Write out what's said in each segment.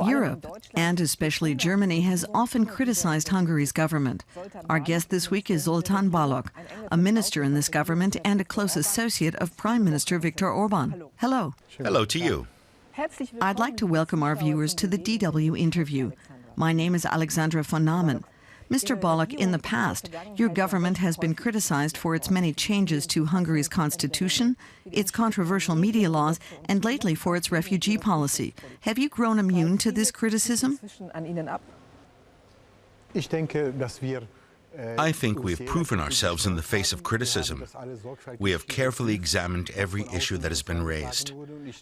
Europe, and especially Germany, has often criticized Hungary's government. Our guest this week is Zoltán Balog, a minister in this government and a close associate of Prime Minister Viktor Orban. Hello. Hello to you. I'd like to welcome our viewers to the DW interview. My name is Alexandra von Namen. Mr. Balog, in the past, your government has been criticized for its many changes to Hungary's constitution, its controversial media laws, and lately for its refugee policy. Have you grown immune to this criticism? I think we have proven ourselves in the face of criticism. We have carefully examined every issue that has been raised.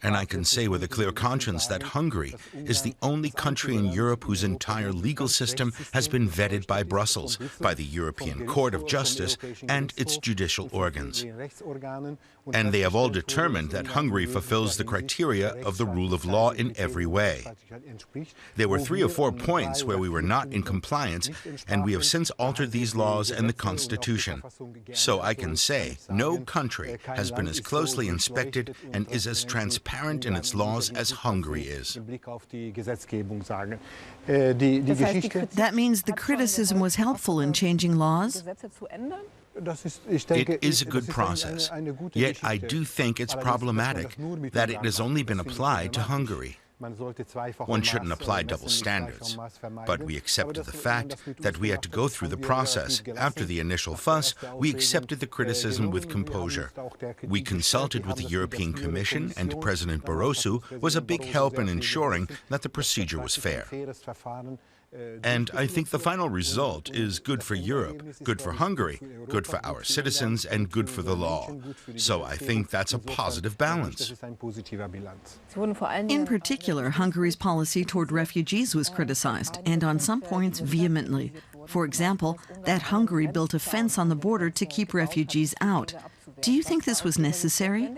And I can say with a clear conscience that Hungary is the only country in Europe whose entire legal system has been vetted by Brussels, by the European Court of Justice and its judicial organs. And they have all determined that Hungary fulfills the criteria of the rule of law in every way. There were 3 or 4 points where we were not in compliance, and we have since altered these laws and the Constitution. So I can say no country has been as closely inspected and is as transparent in its laws as Hungary is. That means the criticism was helpful in changing laws? It is a good process, yet I do think it's problematic that it has only been applied to Hungary. One shouldn't apply double standards, but we accepted the fact that we had to go through the process. After the initial fuss, we accepted the criticism with composure. We consulted with the European Commission, and President Barroso was a big help in ensuring that the procedure was fair. And I think the final result is good for Europe, good for Hungary, good for our citizens, and good for the law. So I think that's a positive balance. In particular, Hungary's policy toward refugees was criticized, and on some points vehemently. For example, that Hungary built a fence on the border to keep refugees out. Do you think this was necessary?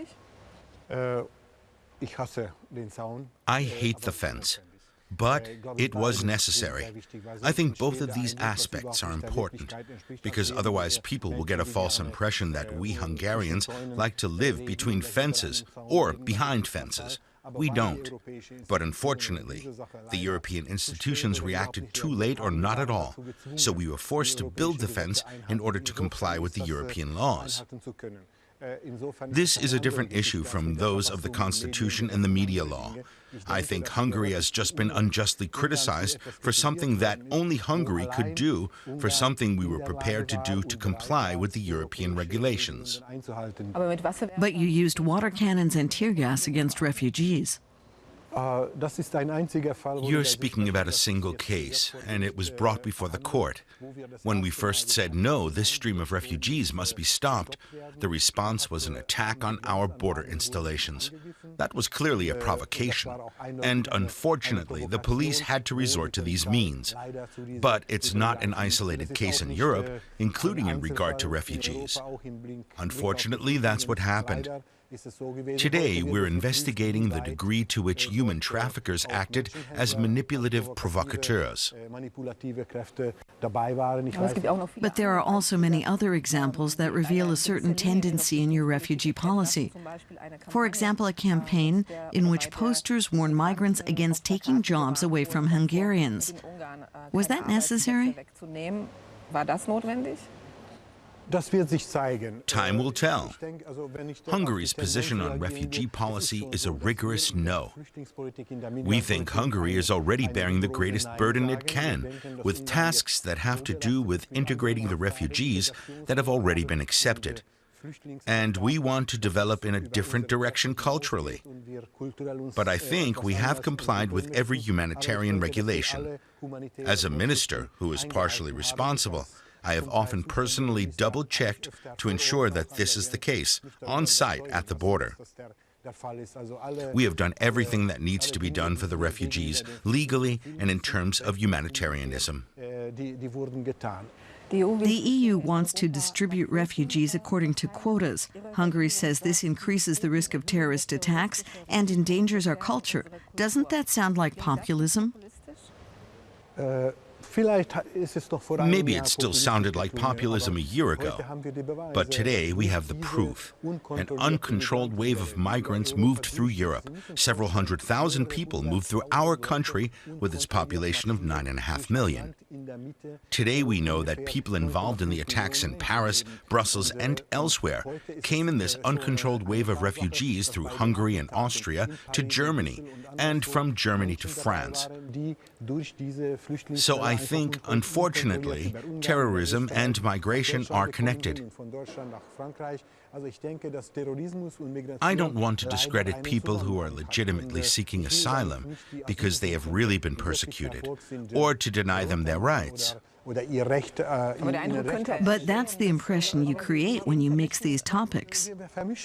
I hate the fence. But it was necessary. I think both of these aspects are important, because otherwise people will get a false impression that we Hungarians like to live between fences or behind fences. We don't. But unfortunately, the European institutions reacted too late or not at all, so we were forced to build the fence in order to comply with the European laws. This is a different issue from those of the Constitution and the media law. I think Hungary has just been unjustly criticized for something that only Hungary could do, for something we were prepared to do to comply with the European regulations. But you used water cannons and tear gas against refugees. You're speaking about a single case, and it was brought before the court. When we first said, no, this stream of refugees must be stopped, the response was an attack on our border installations. That was clearly a provocation, and unfortunately, the police had to resort to these means. But it's not an isolated case in Europe, including in regard to refugees. Unfortunately, that's what happened. Today, we're investigating the degree to which human traffickers acted as manipulative provocateurs. But there are also many other examples that reveal a certain tendency in your refugee policy. For example, a campaign in which posters warn migrants against taking jobs away from Hungarians. Was that necessary? Time will tell. Hungary's position on refugee policy is a rigorous no. We think Hungary is already bearing the greatest burden it can, with tasks that have to do with integrating the refugees that have already been accepted. And we want to develop in a different direction culturally. But I think we have complied with every humanitarian regulation. As a minister who is partially responsible, I have often personally double-checked to ensure that this is the case, on site at the border. We have done everything that needs to be done for the refugees, legally and in terms of humanitarianism. The EU wants to distribute refugees according to quotas. Hungary says this increases the risk of terrorist attacks and endangers our culture. Doesn't that sound like populism? Maybe it still sounded like populism a year ago, but today we have the proof. An uncontrolled wave of migrants moved through Europe. Several 100,000 people moved through our country with its population of 9.5 million. Today we know that people involved in the attacks in Paris, Brussels, and elsewhere came in this uncontrolled wave of refugees through Hungary and Austria to Germany, and from Germany to France. So I think, unfortunately, terrorism and migration are connected. I don't want to discredit people who are legitimately seeking asylum because they have really been persecuted, or to deny them their rights. But that's the impression you create when you mix these topics.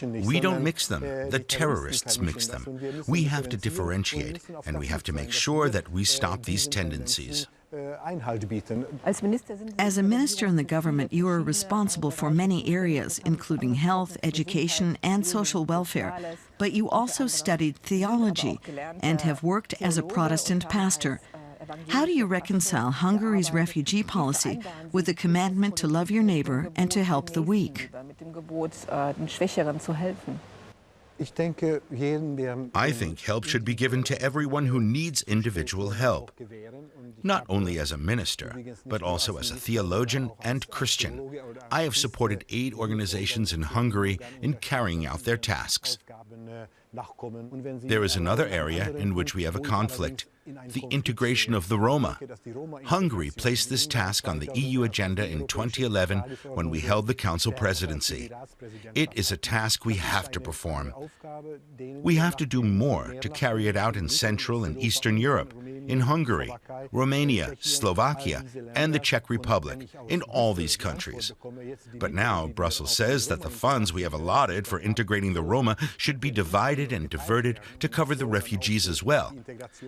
We don't mix them. The terrorists mix them. We have to differentiate, and we have to make sure that we stop these tendencies. As a minister in the government, you are responsible for many areas, including health, education, and social welfare. But you also studied theology and have worked as a Protestant pastor. How do you reconcile Hungary's refugee policy with the commandment to love your neighbor and to help the weak? I think help should be given to everyone who needs individual help, not only as a minister, but also as a theologian and Christian. I have supported aid organizations in Hungary in carrying out their tasks. There is another area in which we have a conflict: the integration of the Roma. Hungary placed this task on the EU agenda in 2011 when we held the Council presidency. It is a task we have to perform. We have to do more to carry it out in Central and Eastern Europe, in Hungary, Romania, Slovakia, and the Czech Republic, in all these countries. But now Brussels says that the funds we have allotted for integrating the Roma should be divided and diverted to cover the refugees as well.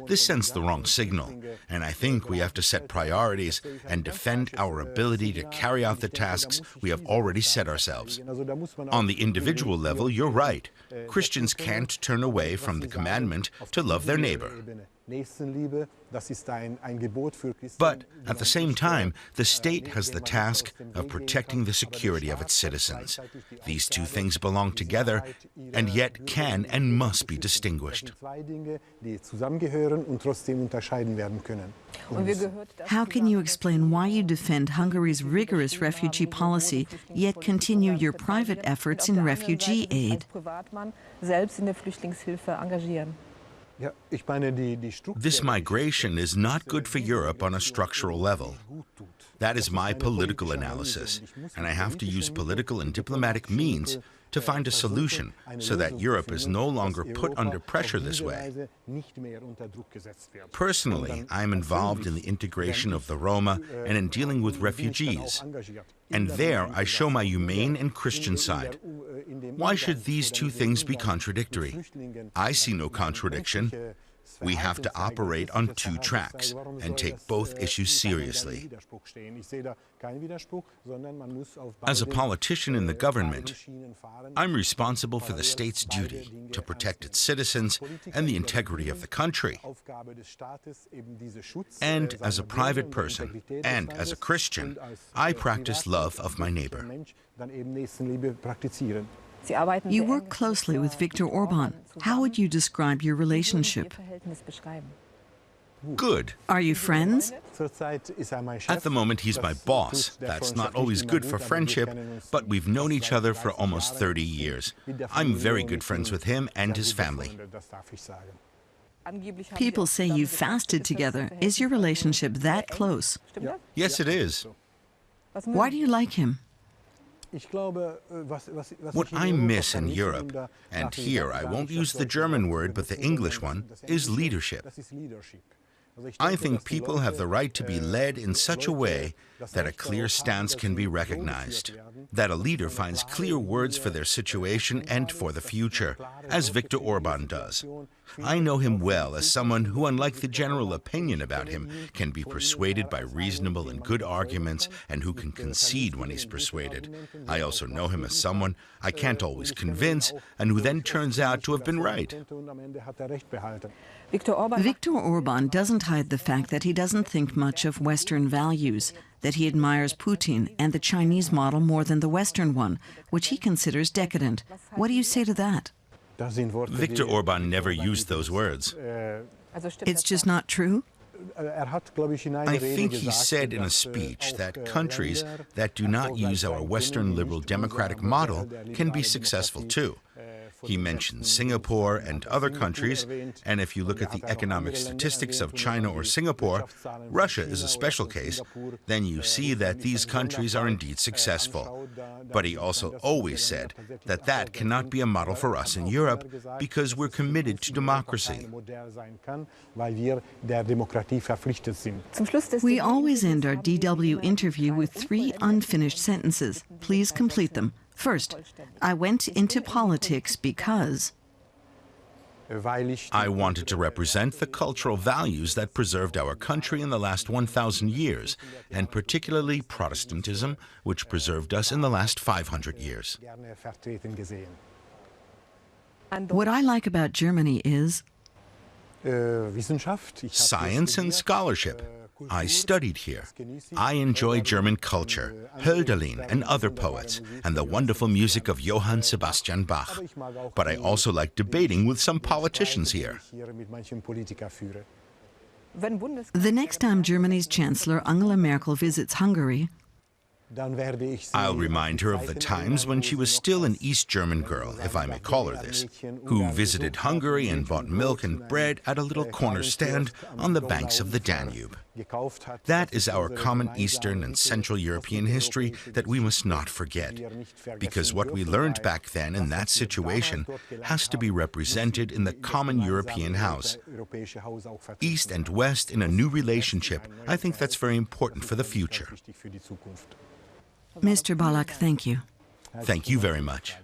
This sends the wrong signal, and I think we have to set priorities and defend our ability to carry out the tasks we have already set ourselves. On the individual level, you're right. Christians can't turn away from the commandment to love their neighbor. But at the same time, the state has the task of protecting the security of its citizens. These two things belong together and yet can and must be distinguished. How can you explain why you defend Hungary's rigorous refugee policy, yet continue your private efforts in refugee aid? This migration is not good for Europe on a structural level. That is my political analysis, and I have to use political and diplomatic means to find a solution so that Europe is no longer put under pressure this way. Personally, I am involved in the integration of the Roma and in dealing with refugees. And there I show my humane and Christian side. Why should these two things be contradictory? I see no contradiction. We have to operate on two tracks and take both issues seriously. As a politician in the government, I'm responsible for the state's duty to protect its citizens and the integrity of the country. And as a private person and as a Christian, I practice love of my neighbor. You work closely with Viktor Orban. How would you describe your relationship? Good. Are you friends? At the moment, he's my boss. That's not always good for friendship, but we've known each other for almost 30 years. I'm very good friends with him and his family. People say you fasted together. Is your relationship that close? Yes, it is. Why do you like him? What I miss in Europe, and here I won't use the German word but the English one, is leadership. I think people have the right to be led in such a way that a clear stance can be recognized, that a leader finds clear words for their situation and for the future, as Viktor Orban does. I know him well as someone who, unlike the general opinion about him, can be persuaded by reasonable and good arguments and who can concede when he's persuaded. I also know him as someone I can't always convince and who then turns out to have been right. Viktor Orban doesn't hide the fact that he doesn't think much of Western values, that he admires Putin and the Chinese model more than the Western one, which he considers decadent. What do you say to that? Viktor Orban never used those words. It's just not true? I think he said in a speech that countries that do not use our Western liberal democratic model can be successful too. He mentioned Singapore and other countries, and if you look at the economic statistics of China or Singapore, Russia is a special case, then you see that these countries are indeed successful. But he also always said that that cannot be a model for us in Europe because we're committed to democracy. We always end our DW interview with 3 unfinished sentences. Please complete them. First, I went into politics because... I wanted to represent the cultural values that preserved our country in the last 1,000 years, and particularly Protestantism, which preserved us in the last 500 years. What I like about Germany is... science and scholarship. I studied here. I enjoy German culture, Hölderlin and other poets, and the wonderful music of Johann Sebastian Bach. But I also like debating with some politicians here. The next time Germany's Chancellor Angela Merkel visits Hungary, I'll remind her of the times when she was still an East German girl, if I may call her this, who visited Hungary and bought milk and bread at a little corner stand on the banks of the Danube. That is our common Eastern and Central European history that we must not forget, because what we learned back then in that situation has to be represented in the common European house. East and West in a new relationship, I think that's very important for the future. Mr. Balog, thank you. Thank you very much.